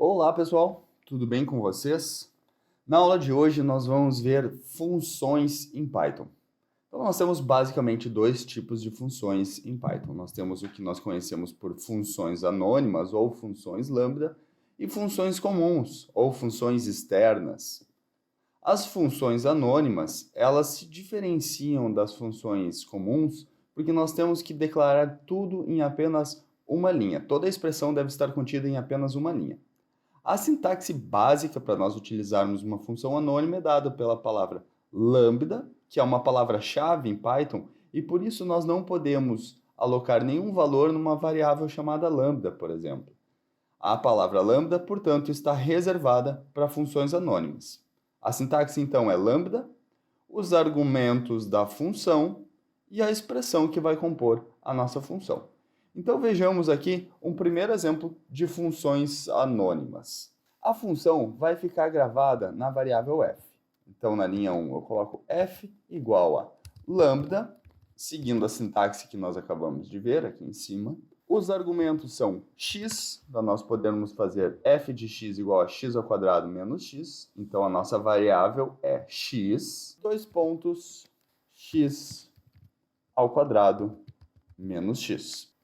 Olá, pessoal, tudo bem com vocês? Na aula de hoje nós vamos ver funções em Python. Então nós temos basicamente dois tipos de funções em Python. Nós temos o que nós conhecemos por funções anônimas ou funções lambda e funções comuns ou funções externas. As funções anônimas, elas se diferenciam das funções comuns porque nós temos que declarar tudo em apenas uma linha. Toda a expressão deve estar contida em apenas uma linha. A sintaxe básica para nós utilizarmos uma função anônima é dada pela palavra lambda, que é uma palavra-chave em Python, e por isso nós não podemos alocar nenhum valor numa variável chamada lambda, por exemplo. A palavra lambda, portanto, está reservada para funções anônimas. A sintaxe, então, é lambda, os argumentos da função e a expressão que vai compor a nossa função. Então vejamos aqui um primeiro exemplo de funções anônimas. A função vai ficar gravada na variável f. Então na linha 1 eu coloco f igual a lambda, seguindo a sintaxe que nós acabamos de ver aqui em cima. Os argumentos são x, então nós podemos fazer f de x igual a x ao quadrado menos x. Então a nossa variável é x, dois pontos, x ao quadrado menos x.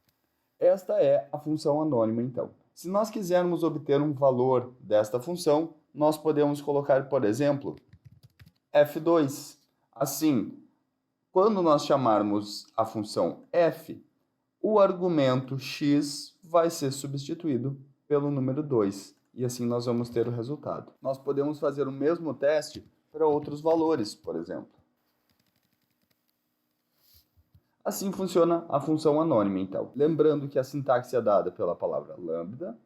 Esta é a função anônima, então. Se nós quisermos obter um valor desta função, nós podemos colocar, por exemplo, f2. Assim, quando nós chamarmos a função f, o argumento x vai ser substituído pelo número 2. E assim nós vamos ter o resultado. Nós podemos fazer o mesmo teste para outros valores, por exemplo. Assim funciona a função anônima, então. Lembrando que a sintaxe é dada pela palavra lambda,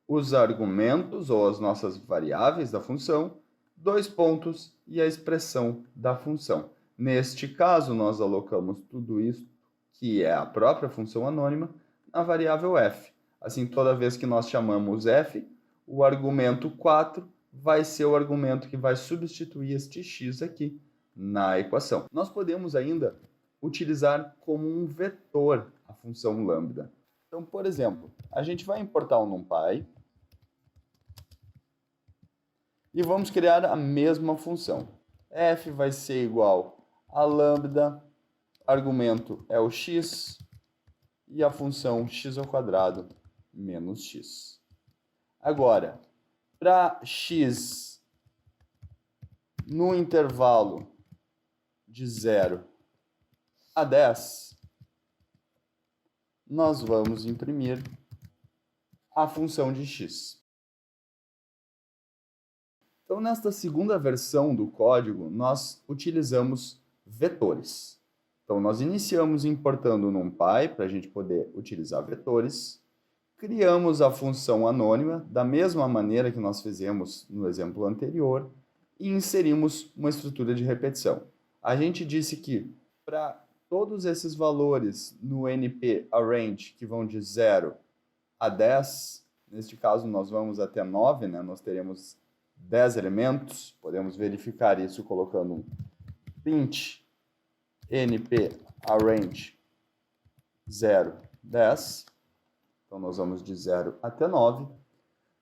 os argumentos ou as nossas variáveis da função, dois pontos e a expressão da função. Neste caso, nós alocamos tudo isso, que é a própria função anônima, na variável f. Assim, toda vez que nós chamamos f, o argumento 4 vai ser o argumento que vai substituir este x aqui na equação. Nós podemos ainda utilizar como um vetor a função lambda. Então, por exemplo, a gente vai importar um NumPy e vamos criar a mesma função. F vai ser igual a lambda, argumento é o x e a função x ao quadrado menos x. Agora, para x no intervalo de 0 a 10, nós vamos imprimir a função de x. Então, nesta segunda versão do código, nós utilizamos vetores. Então, nós iniciamos importando o NumPy para a gente poder utilizar vetores. Criamos a função anônima da mesma maneira que nós fizemos no exemplo anterior e inserimos uma estrutura de repetição. A gente disse que para todos esses valores no NP Arrange, que vão de 0 a 10, neste caso nós vamos até 9, né? Nós teremos 10 elementos, podemos verificar isso colocando um print NP Arrange 0, 10, então nós vamos de 0 até 9,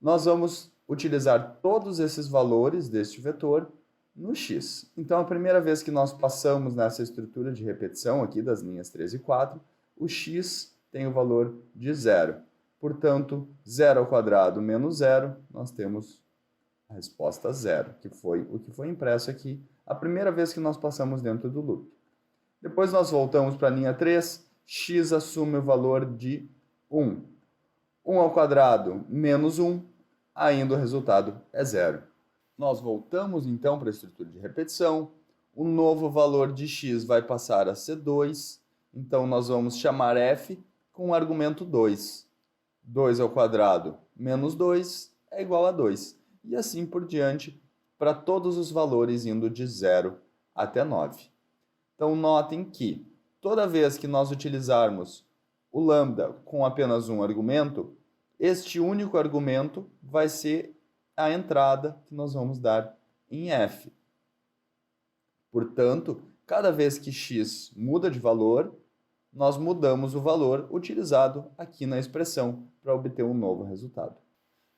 nós vamos utilizar todos esses valores deste vetor no x. Então, a primeira vez que nós passamos nessa estrutura de repetição aqui das linhas 3 e 4, o x tem o valor de 0. Portanto, 0 ao quadrado menos 0, nós temos a resposta 0, que foi o que foi impresso aqui a primeira vez que nós passamos dentro do loop. Depois nós voltamos para a linha 3, x assume o valor de 1. 1 ao quadrado menos 1, ainda o resultado é 0. Nós voltamos então para a estrutura de repetição, o novo valor de x vai passar a ser 2, então nós vamos chamar f com o argumento 2. 2 ao quadrado menos 2 é igual a 2, e assim por diante para todos os valores indo de 0 até 9. Então notem que toda vez que nós utilizarmos o lambda com apenas um argumento, este único argumento vai ser a entrada que nós vamos dar em f. Portanto, cada vez que x muda de valor, nós mudamos o valor utilizado aqui na expressão para obter um novo resultado.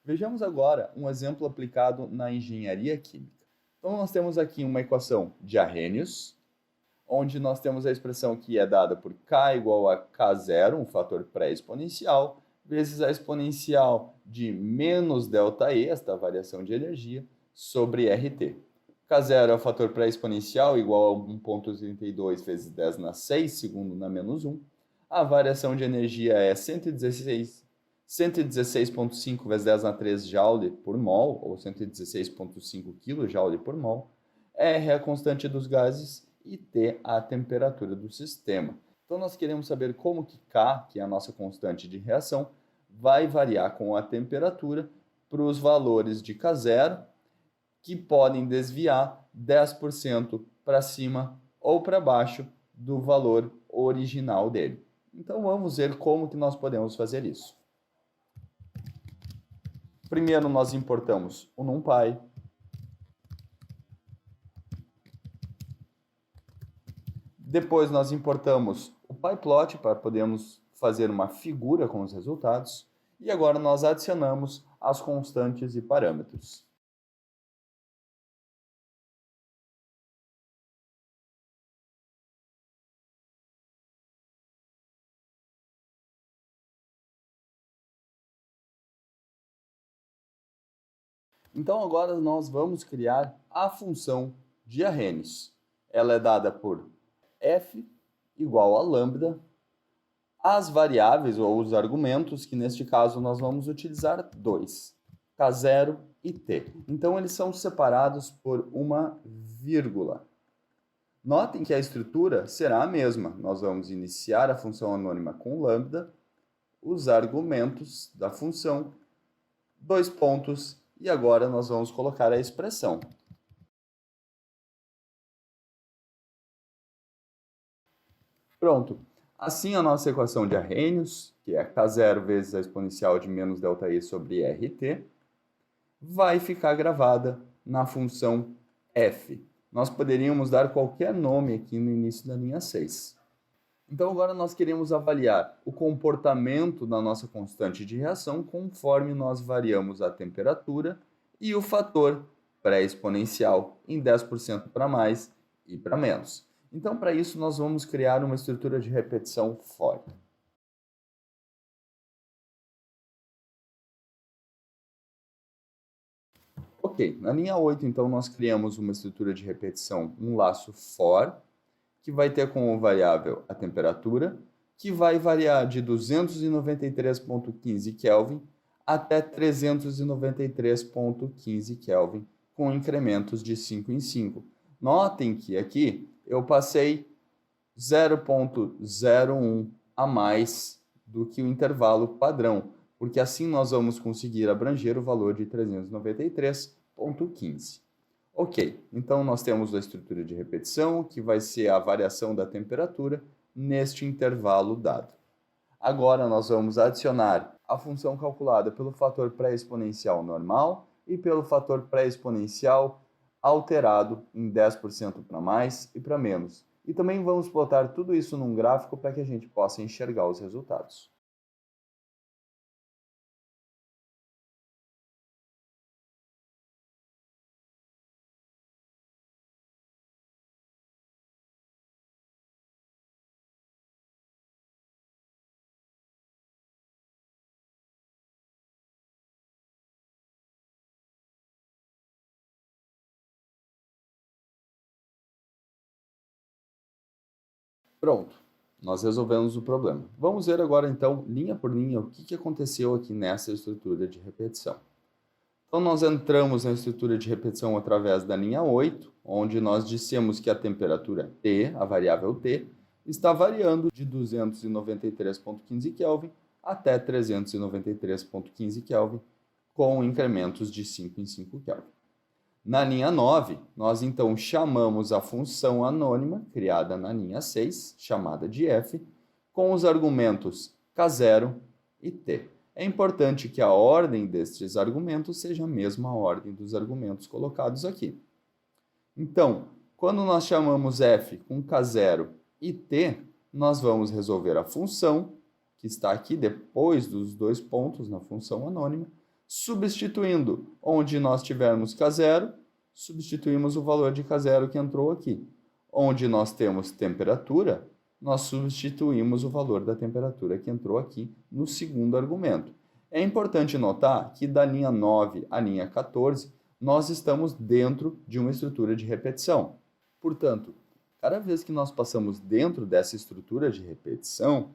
Vejamos agora um exemplo aplicado na engenharia química. Então, nós temos aqui uma equação de Arrhenius, onde nós temos a expressão que é dada por K igual a K0, um fator pré-exponencial, vezes a exponencial de menos ΔE, esta variação de energia, sobre RT. K0 é o fator pré-exponencial igual a 1,32 vezes 10 na 6, segundo na menos 1. A variação de energia é 116,5 vezes 10 na 3 joule por mol, ou 116,5 kJ por mol. R é a constante dos gases e T a temperatura do sistema. Então, nós queremos saber como que K, que é a nossa constante de reação, vai variar com a temperatura para os valores de K0, que podem desviar 10% para cima ou para baixo do valor original dele. Então, vamos ver como que nós podemos fazer isso. Primeiro, nós importamos o NumPy. Depois, nós importamos o PyPlot para podermos fazer uma figura com os resultados. E agora, nós adicionamos as constantes e parâmetros. Então, agora nós vamos criar a função de Arrhenius. Ela é dada por f igual a lambda, as variáveis ou os argumentos, que neste caso nós vamos utilizar dois, K0 e T. Então, eles são separados por uma vírgula. Notem que a estrutura será a mesma. Nós vamos iniciar a função anônima com lambda, os argumentos da função, dois pontos, e agora nós vamos colocar a expressão. Pronto. Assim, a nossa equação de Arrhenius, que é K0 vezes a exponencial de menos ΔE sobre RT, vai ficar gravada na função f. Nós poderíamos dar qualquer nome aqui no início da linha 6. Então, agora nós queremos avaliar o comportamento da nossa constante de reação conforme nós variamos a temperatura e o fator pré-exponencial em 10% para mais e para menos. Então, para isso, nós vamos criar uma estrutura de repetição for. Ok, na linha 8, então, nós criamos uma estrutura de repetição, um laço for, que vai ter como variável a temperatura, que vai variar de 293,15 Kelvin até 393,15 Kelvin, com incrementos de 5 em 5. Notem que aqui eu passei 0,01 a mais do que o intervalo padrão, porque assim nós vamos conseguir abranger o valor de 393,15. Ok, então nós temos a estrutura de repetição, que vai ser a variação da temperatura neste intervalo dado. Agora nós vamos adicionar a função calculada pelo fator pré-exponencial normal e pelo fator pré-exponencial alterado em 10% para mais e para menos. E também vamos plotar tudo isso num gráfico para que a gente possa enxergar os resultados. Pronto, nós resolvemos o problema. Vamos ver agora, então, linha por linha, o que aconteceu aqui nessa estrutura de repetição. Então, nós entramos na estrutura de repetição através da linha 8, onde nós dissemos que a temperatura T, a variável T, está variando de 293,15 Kelvin até 393,15 Kelvin, com incrementos de 5 em 5 Kelvin. Na linha 9, nós então chamamos a função anônima, criada na linha 6, chamada de f, com os argumentos K0 e T. É importante que a ordem destes argumentos seja a mesma ordem dos argumentos colocados aqui. Então, quando nós chamamos f com K0 e T, nós vamos resolver a função, que está aqui depois dos dois pontos na função anônima, Substituindo, onde nós tivermos K0, substituímos o valor de K0 que entrou aqui. Onde nós temos temperatura, nós substituímos o valor da temperatura que entrou aqui no segundo argumento. É importante notar que da linha 9 à linha 14, nós estamos dentro de uma estrutura de repetição. Portanto, cada vez que nós passamos dentro dessa estrutura de repetição,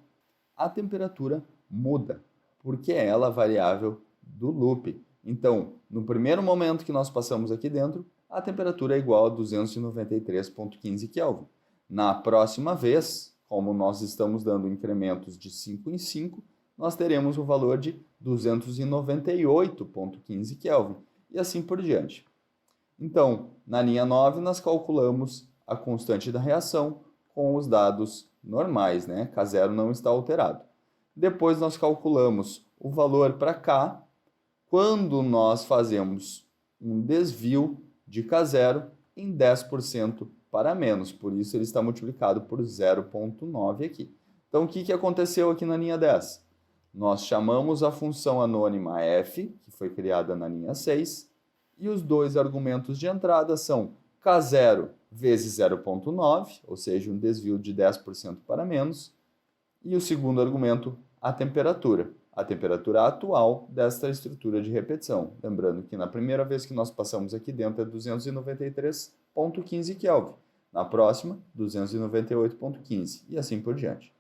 a temperatura muda, porque é ela a variável do loop. Então, no primeiro momento que nós passamos aqui dentro, a temperatura é igual a 293,15 Kelvin. Na próxima vez, como nós estamos dando incrementos de 5 em 5, nós teremos o valor de 298,15 Kelvin, e assim por diante. Então, na linha 9, nós calculamos a constante da reação com os dados normais, né? K0 não está alterado. Depois nós calculamos o valor para K quando nós fazemos um desvio de K0 em 10% para menos. Por isso ele está multiplicado por 0,9 aqui. Então o que aconteceu aqui na linha 10? Nós chamamos a função anônima f, que foi criada na linha 6, e os dois argumentos de entrada são K0 vezes 0,9, ou seja, um desvio de 10% para menos, e o segundo argumento, a temperatura atual desta estrutura de repetição. Lembrando que na primeira vez que nós passamos aqui dentro é 293,15 Kelvin, na próxima 298,15 e assim por diante.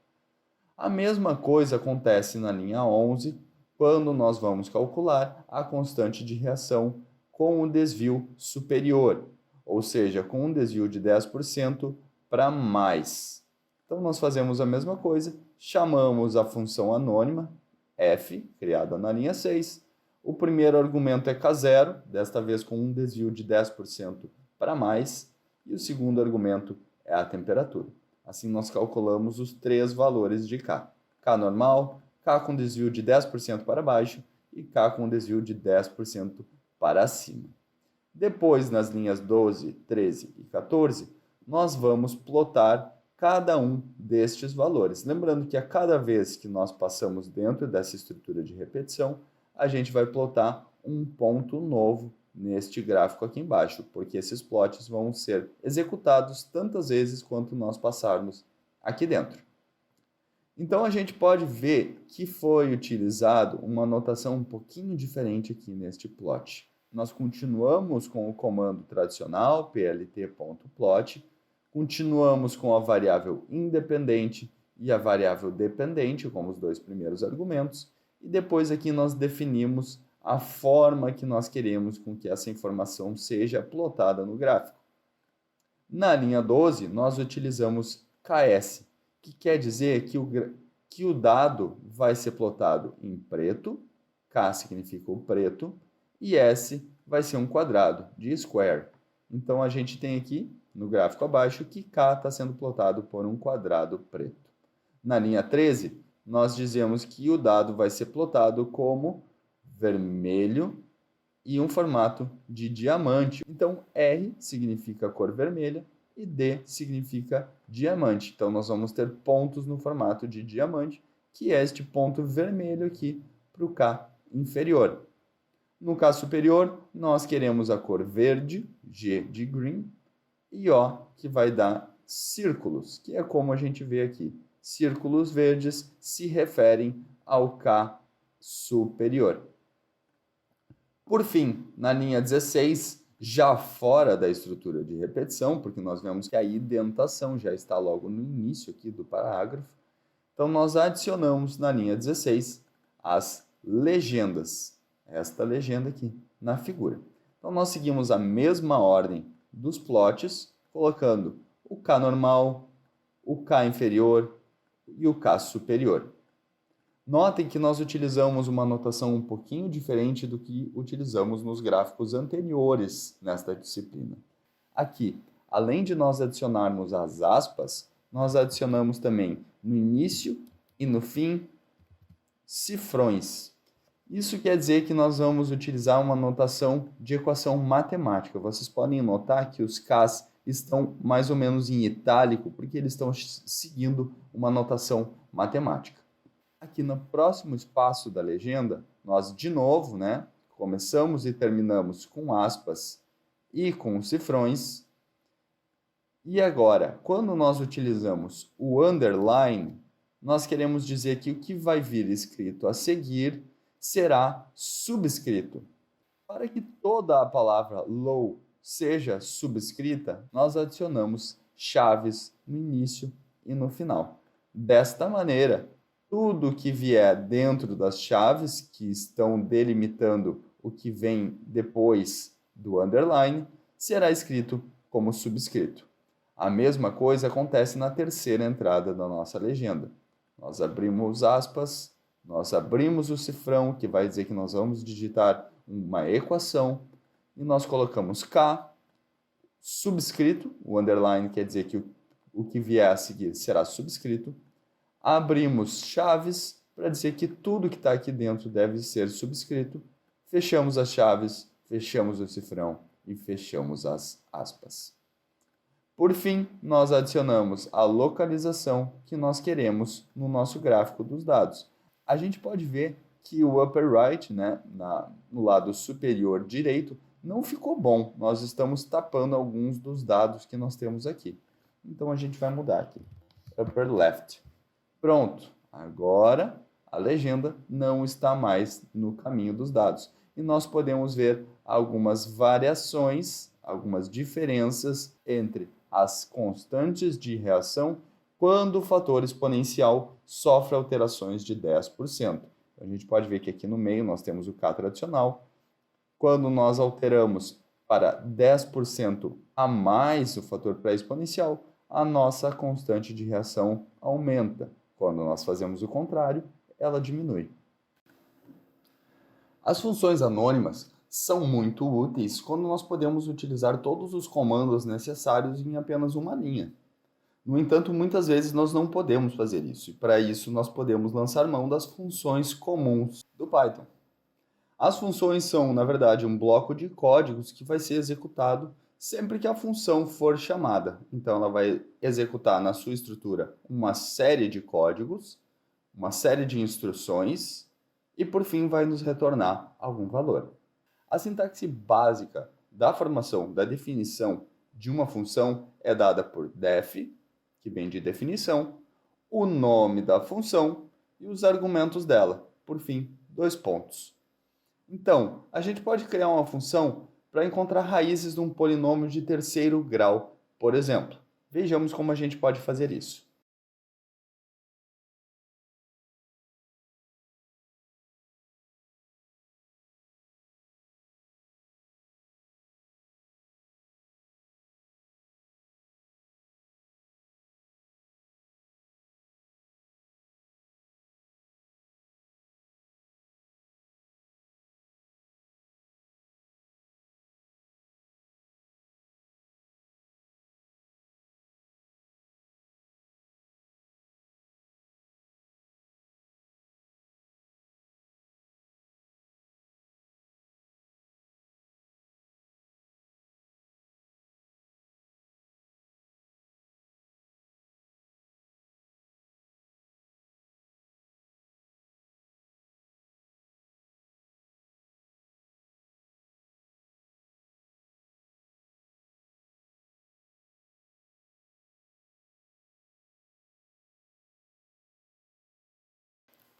A mesma coisa acontece na linha 11, quando nós vamos calcular a constante de reação com o desvio superior, ou seja, com um desvio de 10% para mais. Então, nós fazemos a mesma coisa, chamamos a função anônima, f, criada na linha 6. O primeiro argumento é K0, desta vez com um desvio de 10% para mais, e o segundo argumento é a temperatura. Assim, nós calculamos os três valores de K. K normal, K com desvio de 10% para baixo e K com desvio de 10% para cima. Depois, nas linhas 12, 13 e 14, nós vamos plotar cada um destes valores. Lembrando que a cada vez que nós passamos dentro dessa estrutura de repetição, a gente vai plotar um ponto novo neste gráfico aqui embaixo, porque esses plots vão ser executados tantas vezes quanto nós passarmos aqui dentro. Então, a gente pode ver que foi utilizado uma notação um pouquinho diferente aqui neste plot. Nós continuamos com o comando tradicional, plt.plot, continuamos com a variável independente e a variável dependente, como os dois primeiros argumentos, e depois aqui nós definimos a forma que nós queremos com que essa informação seja plotada no gráfico. Na linha 12, nós utilizamos KS, que quer dizer que o dado vai ser plotado em preto, K significa o preto, e S vai ser um quadrado, de square. Então, a gente tem aqui, no gráfico abaixo, que K está sendo plotado por um quadrado preto. Na linha 13, nós dizemos que o dado vai ser plotado como vermelho e um formato de diamante. Então, R significa cor vermelha e D significa diamante. Então, nós vamos ter pontos no formato de diamante, que é este ponto vermelho aqui para o K inferior. No K superior, nós queremos a cor verde, G de green, e O, que vai dar círculos, que é como a gente vê aqui. Círculos verdes se referem ao K superior. Por fim, na linha 16, já fora da estrutura de repetição, porque nós vemos que a indentação já está logo no início aqui do parágrafo, então nós adicionamos na linha 16 as legendas, esta legenda aqui na figura. Então nós seguimos a mesma ordem dos plots, colocando o K normal, o K inferior e o K superior. Notem que nós utilizamos uma notação um pouquinho diferente do que utilizamos nos gráficos anteriores nesta disciplina. Aqui, além de nós adicionarmos as aspas, nós adicionamos também no início e no fim cifrões. Isso quer dizer que nós vamos utilizar uma notação de equação matemática. Vocês podem notar que os Ks estão mais ou menos em itálico, porque eles estão seguindo uma notação matemática. Aqui no próximo espaço da legenda, nós de novo, começamos e terminamos com aspas e com cifrões. E agora, quando nós utilizamos o underline, nós queremos dizer que o que vai vir escrito a seguir será subscrito. Para que toda a palavra low seja subscrita, nós adicionamos chaves no início e no final. Desta maneira, tudo que vier dentro das chaves que estão delimitando o que vem depois do underline será escrito como subscrito. A mesma coisa acontece na terceira entrada da nossa legenda. Nós abrimos aspas, nós abrimos o cifrão, que vai dizer que nós vamos digitar uma equação, e nós colocamos K, subscrito, o underline quer dizer que o que vier a seguir será subscrito. Abrimos chaves para dizer que tudo que está aqui dentro deve ser subscrito. Fechamos as chaves, fechamos o cifrão e fechamos as aspas. Por fim, nós adicionamos a localização que nós queremos no nosso gráfico dos dados. A gente pode ver que o upper right, no lado superior direito, não ficou bom. Nós estamos tapando alguns dos dados que nós temos aqui. Então, a gente vai mudar aqui. Upper left. Pronto. Agora, a legenda não está mais no caminho dos dados. E nós podemos ver algumas variações, algumas diferenças entre as constantes de reação quando o fator exponencial sofre alterações de 10%. A gente pode ver que aqui no meio nós temos o K tradicional. Quando nós alteramos para 10% a mais o fator pré-exponencial, a nossa constante de reação aumenta. Quando nós fazemos o contrário, ela diminui. As funções anônimas são muito úteis quando nós podemos utilizar todos os comandos necessários em apenas uma linha. No entanto, muitas vezes nós não podemos fazer isso, e para isso nós podemos lançar mão das funções comuns do Python. As funções são, na verdade, um bloco de códigos que vai ser executado sempre que a função for chamada. Então, ela vai executar na sua estrutura uma série de códigos, uma série de instruções, e por fim vai nos retornar algum valor. A sintaxe básica da formação, da definição de uma função é dada por def, que vem de definição, o nome da função e os argumentos dela. Por fim, 2 pontos. Então, a gente pode criar uma função para encontrar raízes de um polinômio de terceiro grau, por exemplo. Vejamos como a gente pode fazer isso.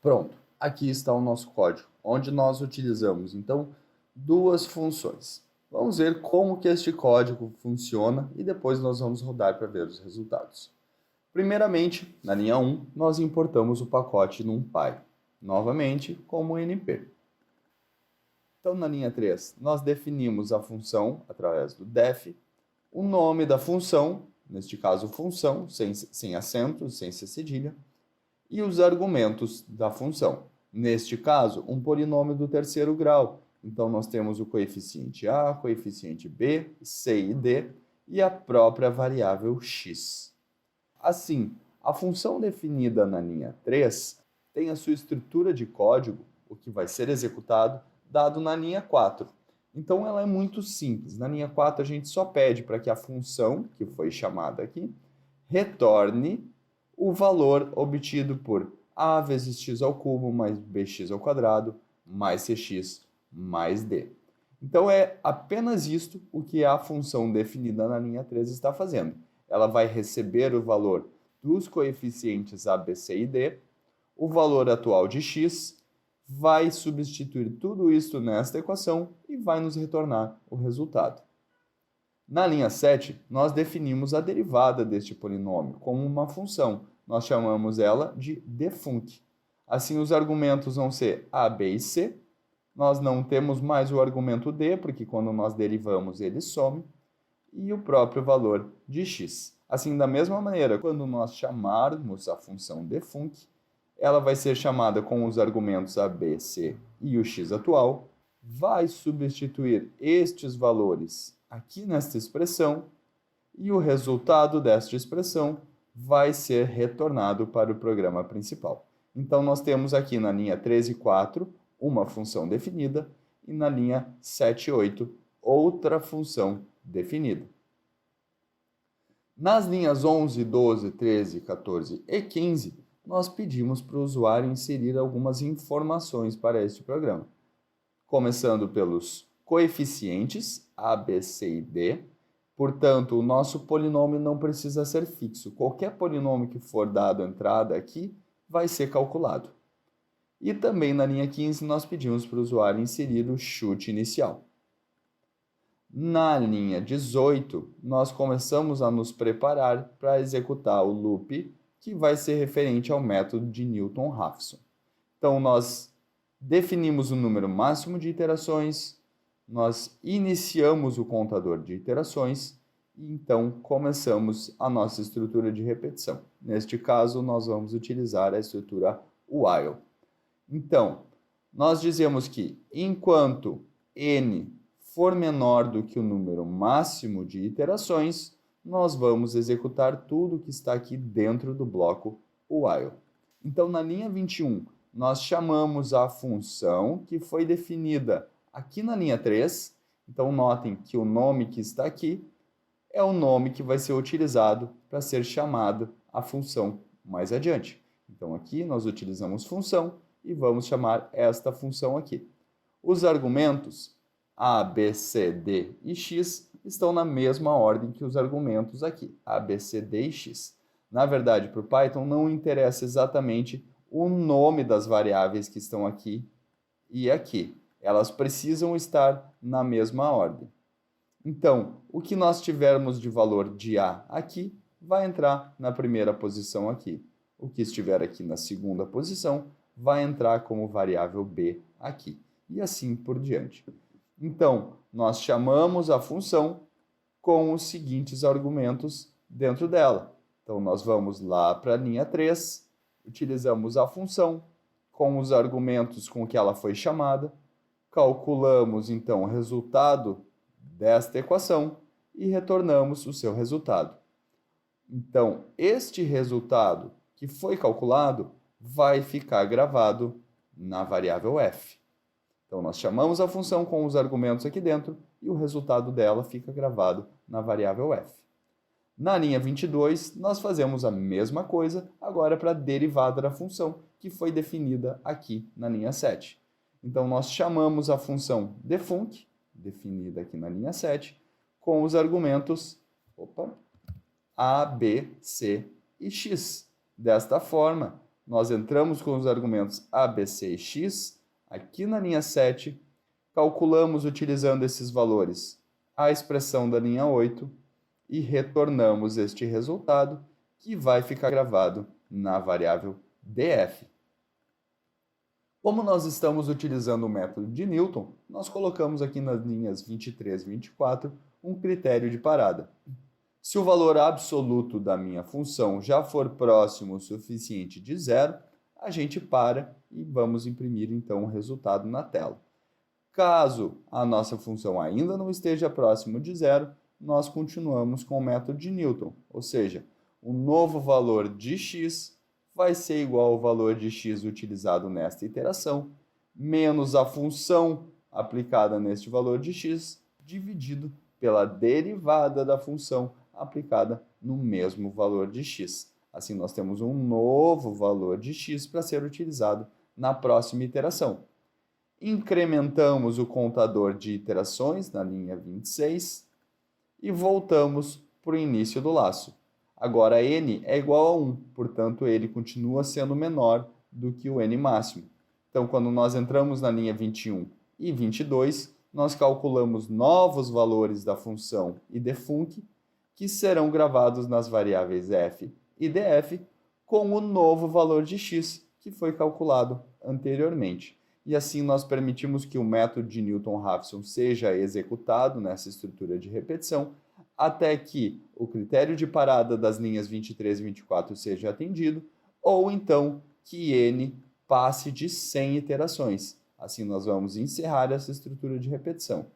Pronto, aqui está o nosso código, onde nós utilizamos, então, 2 funções. Vamos ver como que este código funciona e depois nós vamos rodar para ver os resultados. Primeiramente, na linha 1, nós importamos o pacote NumPy, novamente como NP. Então, na linha 3, nós definimos a função através do def, o nome da função, neste caso função, sem acento, sem ser cedilha, e os argumentos da função. Neste caso, um polinômio do terceiro grau. Então, nós temos o coeficiente A, coeficiente B, C e D e a própria variável x. Assim, a função definida na linha 3 tem a sua estrutura de código, o que vai ser executado, dado na linha 4. Então, ela é muito simples. Na linha 4, a gente só pede para que a função, que foi chamada aqui, retorne o valor obtido por a vezes x ao cubo mais bx ao quadrado mais cx mais d. Então, é apenas isto o que a função definida na linha 3 está fazendo. Ela vai receber o valor dos coeficientes a, b, c e d, o valor atual de x, vai substituir tudo isso nesta equação e vai nos retornar o resultado. Na linha 7, nós definimos a derivada deste polinômio como uma função. Nós chamamos ela de defunc. Assim, os argumentos vão ser a, b e c. Nós não temos mais o argumento d, porque quando nós derivamos ele some, e o próprio valor de x. Assim, da mesma maneira, quando nós chamarmos a função defunc, ela vai ser chamada com os argumentos a, b, c e o x atual, vai substituir estes valores aqui nesta expressão, e o resultado desta expressão vai ser retornado para o programa principal. Então, nós temos aqui na linha 3 e 4 uma função definida, e na linha 7 e 8 outra função definida. Nas linhas 11, 12, 13, 14 e 15, nós pedimos para o usuário inserir algumas informações para este programa. Começando pelos coeficientes a, b, c e d. Portanto, o nosso polinômio não precisa ser fixo. Qualquer polinômio que for dado entrada aqui vai ser calculado. E também na linha 15 nós pedimos para o usuário inserir o chute inicial. Na linha 18, nós começamos a nos preparar para executar o loop, que vai ser referente ao método de Newton-Raphson. Então, nós definimos o número máximo de iterações, nós iniciamos o contador de iterações e então começamos a nossa estrutura de repetição. Neste caso, nós vamos utilizar a estrutura while. Então, nós dizemos que enquanto n for menor do que o número máximo de iterações, nós vamos executar tudo que está aqui dentro do bloco while. Então, na linha 21, nós chamamos a função que foi definida aqui na linha 3. Então, notem que o nome que está aqui é o nome que vai ser utilizado para ser chamada a função mais adiante. Então, aqui nós utilizamos função e vamos chamar esta função aqui. Os argumentos a, b, c, d e x estão na mesma ordem que os argumentos aqui, a, b, c, d e x. Na verdade, para o Python não interessa exatamente o nome das variáveis que estão aqui e aqui. Elas precisam estar na mesma ordem. Então, o que nós tivermos de valor de a aqui vai entrar na primeira posição aqui. O que estiver aqui na segunda posição vai entrar como variável b aqui. E assim por diante. Então, nós chamamos a função com os seguintes argumentos dentro dela. Então, nós vamos lá para a linha 3, utilizamos a função com os argumentos com que ela foi chamada, calculamos, então, o resultado desta equação e retornamos o seu resultado. Então, este resultado que foi calculado vai ficar gravado na variável f. Então, nós chamamos a função com os argumentos aqui dentro e o resultado dela fica gravado na variável f. Na linha 22, nós fazemos a mesma coisa, agora para a derivada da função, que foi definida aqui na linha 7. Então, nós chamamos a função defunc, definida aqui na linha 7, com os argumentos a, b, c e x. Desta forma, nós entramos com os argumentos a, b, c e x, aqui na linha 7, calculamos utilizando esses valores a expressão da linha 8 e retornamos este resultado, que vai ficar gravado na variável df. Como nós estamos utilizando o método de Newton, nós colocamos aqui nas linhas 23 e 24 um critério de parada. Se o valor absoluto da minha função já for próximo o suficiente de zero, a gente para e vamos imprimir então o resultado na tela. Caso a nossa função ainda não esteja próximo de zero, nós continuamos com o método de Newton, ou seja, o novo valor de x vai ser igual ao valor de x utilizado nesta iteração, menos a função aplicada neste valor de x, dividido pela derivada da função aplicada no mesmo valor de x. Assim, nós temos um novo valor de x para ser utilizado na próxima iteração. incrementamos o contador de iterações na linha 26 e voltamos para o início do laço. Agora n é igual a 1, portanto ele continua sendo menor do que o n máximo. Então, quando nós entramos na linha 21 e 22, nós calculamos novos valores da função idfunc, que serão gravados nas variáveis f e df, com o novo valor de x, que foi calculado anteriormente. E assim nós permitimos que o método de Newton-Raphson seja executado nessa estrutura de repetição, até que o critério de parada das linhas 23 e 24 seja atendido, ou então que n passe de 100 iterações. Assim nós vamos encerrar essa estrutura de repetição.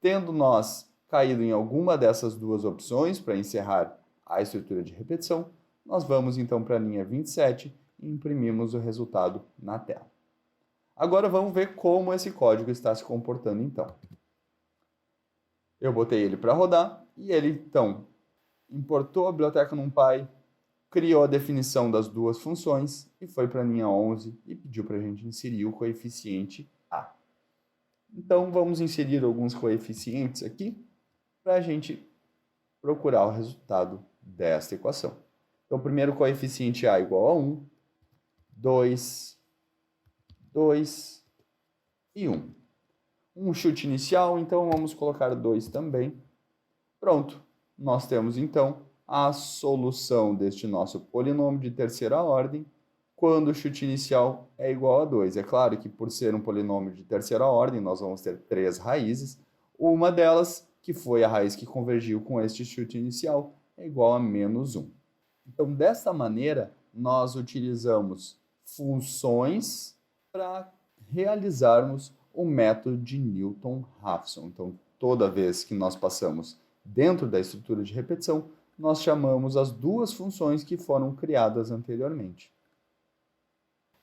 Tendo nós caído em alguma dessas duas opções para encerrar a estrutura de repetição, nós vamos então para a linha 27 e imprimimos o resultado na tela. Agora vamos ver como esse código está se comportando então. Eu botei ele para rodar e ele então importou a biblioteca NumPy, criou a definição das duas funções e foi para a linha 11 e pediu para a gente inserir o coeficiente A. Então vamos inserir alguns coeficientes aqui para a gente procurar o resultado desta equação. Então, o primeiro coeficiente A igual a 1, 2, 2 e 1. Um chute inicial, então vamos colocar 2 também. Pronto, nós temos então a solução deste nosso polinômio de terceira ordem quando o chute inicial é igual a 2. É claro que por ser um polinômio de terceira ordem, nós vamos ter 3 raízes. Uma delas, que foi a raiz que convergiu com este chute inicial, é igual a menos 1. Então, dessa maneira, nós utilizamos funções para realizarmos o método de Newton-Raphson. Então, toda vez que nós passamos dentro da estrutura de repetição, nós chamamos as duas funções que foram criadas anteriormente.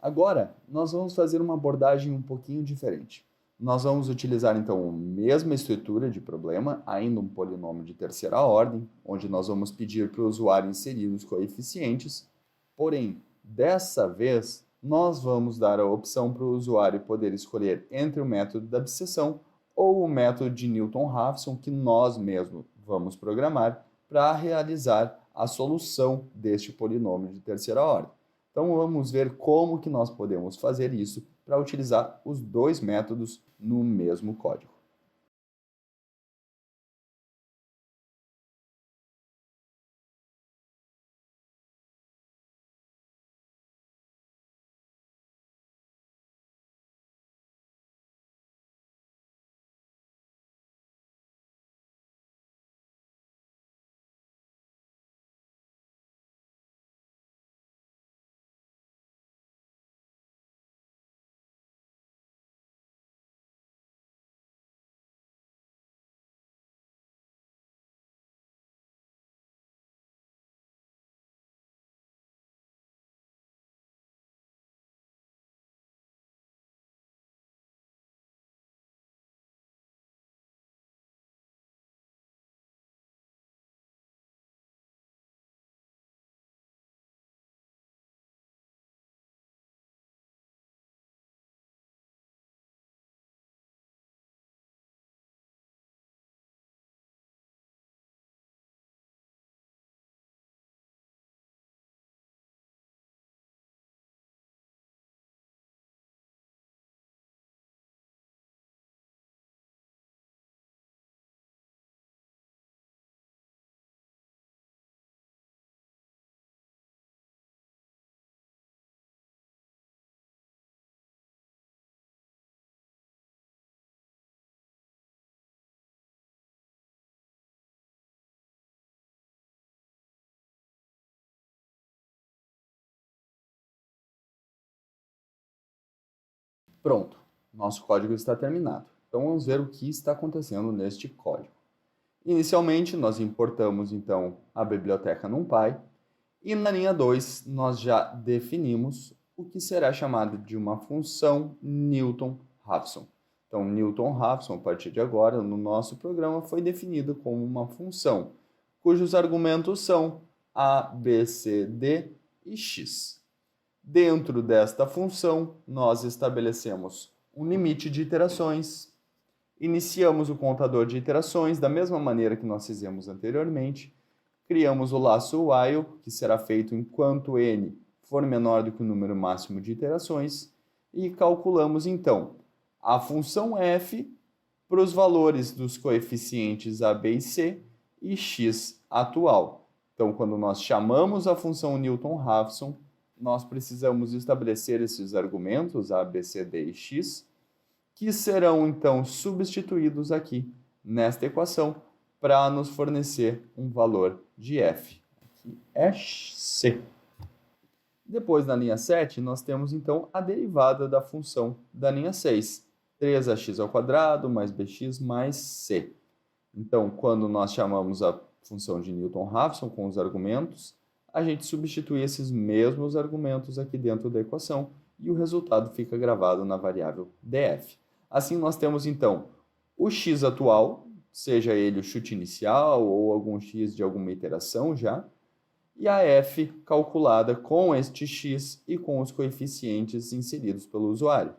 Agora, nós vamos fazer uma abordagem um pouquinho diferente. Nós vamos utilizar, então, a mesma estrutura de problema, ainda um polinômio de terceira ordem, onde nós vamos pedir para o usuário inserir os coeficientes, porém, dessa vez, nós vamos dar a opção para o usuário poder escolher entre o método da abscisão ou o método de Newton-Raphson, que nós mesmos vamos programar para realizar a solução deste polinômio de terceira ordem. Então, vamos ver como que nós podemos fazer isso para utilizar os dois métodos no mesmo código. Pronto, nosso código está terminado. Então vamos ver o que está acontecendo neste código. Inicialmente, nós importamos então a biblioteca NumPy e na linha 2 nós já definimos o que será chamado de uma função Newton-Raphson. Então, Newton-Raphson, a partir de agora, no nosso programa, foi definido como uma função cujos argumentos são a, b, c, d e x. Dentro desta função, nós estabelecemos um limite de iterações. Iniciamos o contador de iterações da mesma maneira que nós fizemos anteriormente. Criamos o laço while, que será feito enquanto n for menor do que o número máximo de iterações, e calculamos então a função f para os valores dos coeficientes a, b e c e x atual. Então, quando nós chamamos a função Newton-Raphson, nós precisamos estabelecer esses argumentos a, b, c, d e x, que serão então substituídos aqui nesta equação para nos fornecer um valor de f. Aqui é c. Depois, na linha 7, nós temos então a derivada da função da linha 6. 3ax² mais bx mais c. Então, quando nós chamamos a função de Newton-Raphson com os argumentos, a gente substitui esses mesmos argumentos aqui dentro da equação e o resultado fica gravado na variável df. Assim, nós temos então o x atual, seja ele o chute inicial ou algum x de alguma iteração já, e a f calculada com este x e com os coeficientes inseridos pelo usuário.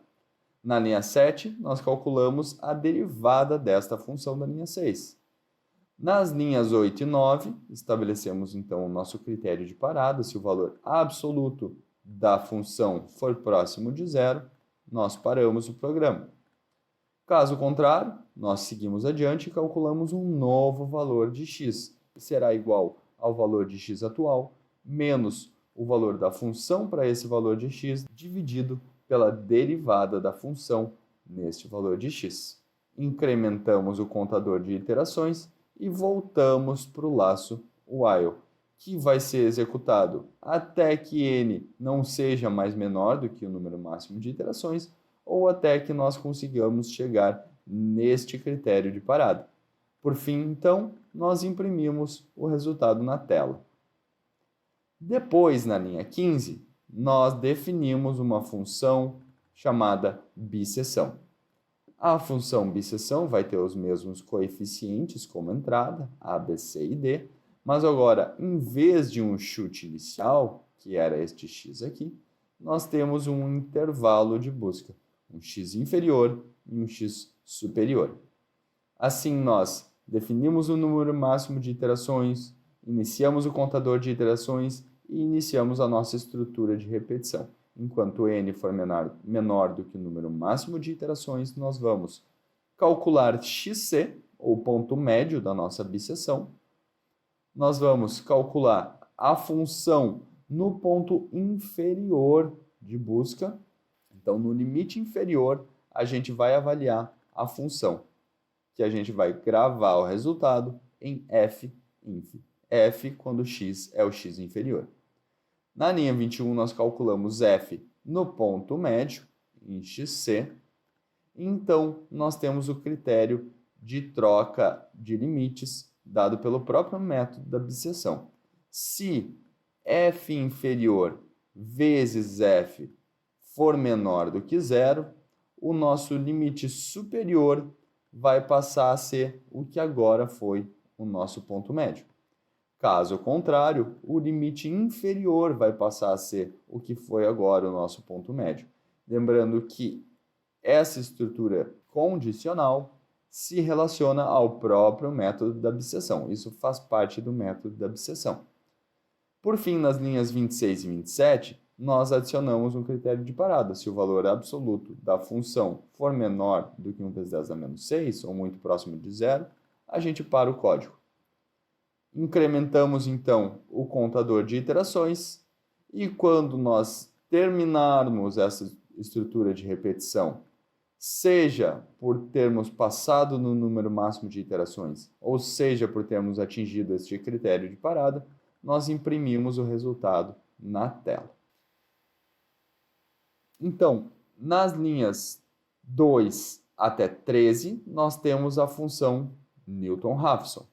Na linha 7, nós calculamos a derivada desta função da linha 6. Nas linhas 8 e 9, estabelecemos então o nosso critério de parada. Se o valor absoluto da função for próximo de zero, nós paramos o programa. Caso contrário, nós seguimos adiante e calculamos um novo valor de x, que será igual ao valor de x atual, menos o valor da função para esse valor de x, dividido pela derivada da função neste valor de x. Incrementamos o contador de iterações e voltamos para o laço while, que vai ser executado até que n não seja mais menor do que o número máximo de iterações, ou até que nós consigamos chegar neste critério de parada. Por fim, então, nós imprimimos o resultado na tela. Depois, na linha 15, nós definimos uma função chamada biseção. A função biseção vai ter os mesmos coeficientes como entrada, a, b, c e d, mas agora, em vez de um chute inicial, que era este x aqui, nós temos um intervalo de busca, um x inferior e um x superior. Assim, nós definimos o número máximo de iterações, iniciamos o contador de iterações e iniciamos a nossa estrutura de repetição. Enquanto n for menor do que o número máximo de iterações, nós vamos calcular xc, ou ponto médio da nossa biseção. Nós vamos calcular a função no ponto inferior de busca. Então, no limite inferior, a gente vai avaliar a função, que a gente vai gravar o resultado em f_inf. f quando x é o x inferior. Na linha 21, nós calculamos f no ponto médio, em xc. Então, nós temos o critério de troca de limites dado pelo próprio método da biseção. Se f inferior vezes f for menor do que zero, o nosso limite superior vai passar a ser o que agora foi o nosso ponto médio. Caso contrário, o limite inferior vai passar a ser o que foi agora o nosso ponto médio. Lembrando que essa estrutura condicional se relaciona ao próprio método da biseção. Isso faz parte do método da biseção. Por fim, nas linhas 26 e 27, nós adicionamos um critério de parada. Se o valor absoluto da função for menor do que 1 vezes 10 a menos 6, ou muito próximo de zero, a gente para o código. Incrementamos, então, o contador de iterações e quando nós terminarmos essa estrutura de repetição, seja por termos passado no número máximo de iterações, ou seja por termos atingido este critério de parada, nós imprimimos o resultado na tela. Então, nas linhas 2 até 13, nós temos a função Newton-Raphson.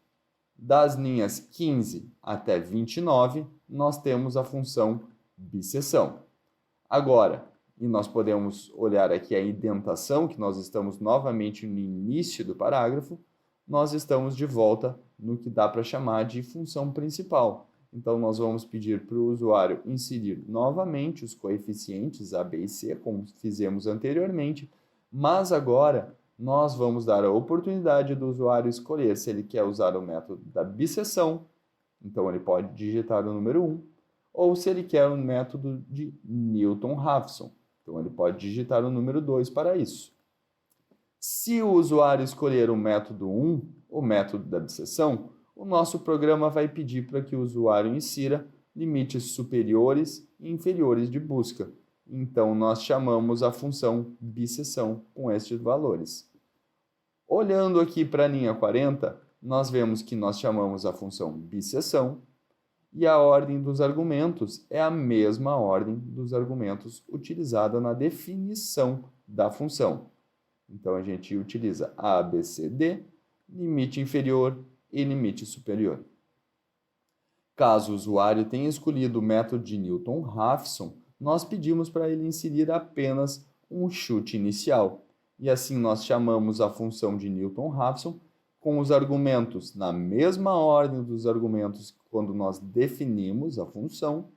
Das linhas 15 até 29, nós temos a função biseção. Agora, e nós podemos olhar aqui a indentação, que nós estamos novamente no início do parágrafo, nós estamos de volta no que dá para chamar de função principal. Então, nós vamos pedir para o usuário inserir novamente os coeficientes a, b e c, como fizemos anteriormente, Mas agora nós vamos dar a oportunidade do usuário escolher se ele quer usar o método da bisseção, então ele pode digitar o número 1, ou se ele quer o método de Newton-Raphson, então ele pode digitar o número 2 para isso. Se o usuário escolher o método 1, o método da bisseção, o nosso programa vai pedir para que o usuário insira limites superiores e inferiores de busca. Então, nós chamamos a função bisseção com estes valores. Olhando aqui para a linha 40, nós vemos que nós chamamos a função bisseção e a ordem dos argumentos é a mesma ordem dos argumentos utilizada na definição da função. Então, a gente utiliza A, B, C, D, limite inferior e limite superior. Caso o usuário tenha escolhido o método de Newton-Raphson, nós pedimos para ele inserir apenas um chute inicial. E assim nós chamamos a função de Newton-Raphson com os argumentos na mesma ordem dos argumentos quando nós definimos a função.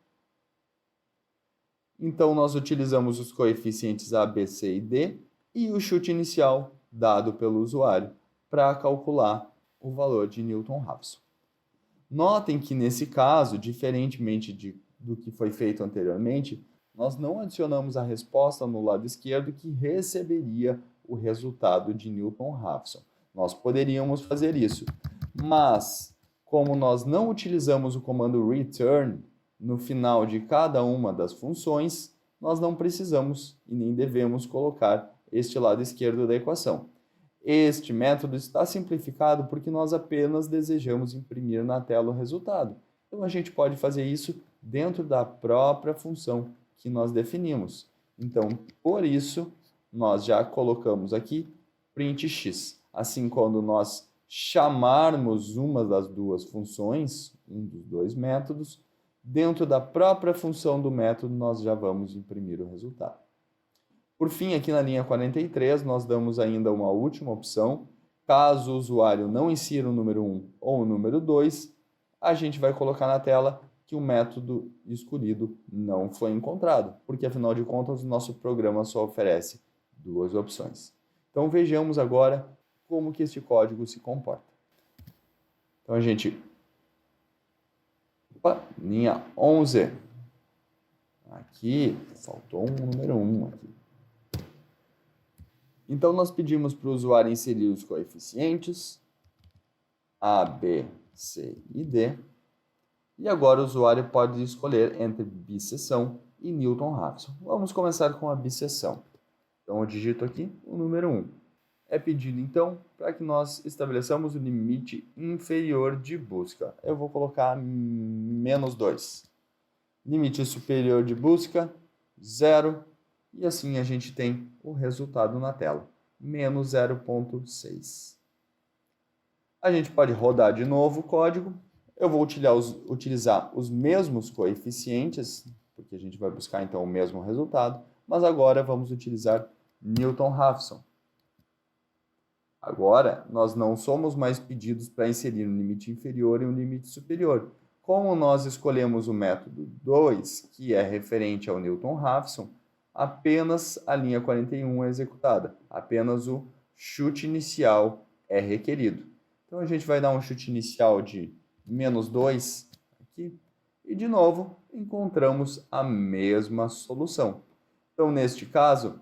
Então, nós utilizamos os coeficientes A, B, C e D e o chute inicial dado pelo usuário para calcular o valor de Newton-Raphson. Notem que nesse caso, diferentemente do que foi feito anteriormente, nós não adicionamos a resposta no lado esquerdo que receberia o resultado de Newton-Raphson. Nós poderíamos fazer isso, mas como nós não utilizamos o comando return no final de cada uma das funções, nós não precisamos e nem devemos colocar este lado esquerdo da equação. Este método está simplificado porque nós apenas desejamos imprimir na tela o resultado. Então, a gente pode fazer isso dentro da própria função que nós definimos. Então, por isso, nós já colocamos aqui print x. Assim, quando nós chamarmos uma das duas funções, um dos dois métodos, dentro da própria função do método, nós já vamos imprimir o resultado. Por fim, aqui na linha 43, nós damos ainda uma última opção. Caso o usuário não insira o número 1 ou o número 2, a gente vai colocar na tela que o método escolhido não foi encontrado, porque afinal de contas o nosso programa só oferece duas opções. Então vejamos agora como que este código se comporta. Então a gente... linha 11. Aqui, faltou um número 1 aqui. Então, nós pedimos para o usuário inserir os coeficientes A, B, C e D. E agora o usuário pode escolher entre bisseção e Newton-Raphson. Vamos começar com a bisseção. Então, eu digito aqui o número 1. É pedido, então, para que nós estabeleçamos o limite inferior de busca. Eu vou colocar menos 2. Limite superior de busca, 0. E assim a gente tem o resultado na tela, menos 0,6. A gente pode rodar de novo o código. Eu vou utilizar os mesmos coeficientes, porque a gente vai buscar então o mesmo resultado, mas agora vamos utilizar Newton-Raphson. Agora, nós não somos mais pedidos para inserir um limite inferior e um limite superior. Como nós escolhemos o método 2, que é referente ao Newton-Raphson, apenas a linha 41 é executada, apenas o chute inicial é requerido. Então, a gente vai dar um chute inicial de menos 2 aqui, e de novo, encontramos a mesma solução. Então, neste caso,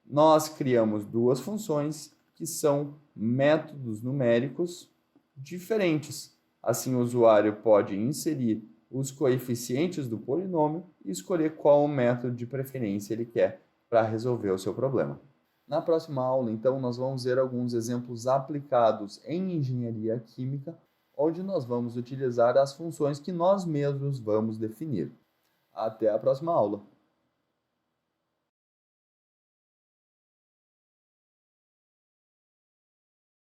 nós criamos duas funções que são métodos numéricos diferentes. Assim, o usuário pode inserir os coeficientes do polinômio e escolher qual método de preferência ele quer para resolver o seu problema. Na próxima aula, então, nós vamos ver alguns exemplos aplicados em engenharia química, onde nós vamos utilizar as funções que nós mesmos vamos definir. Até a próxima aula!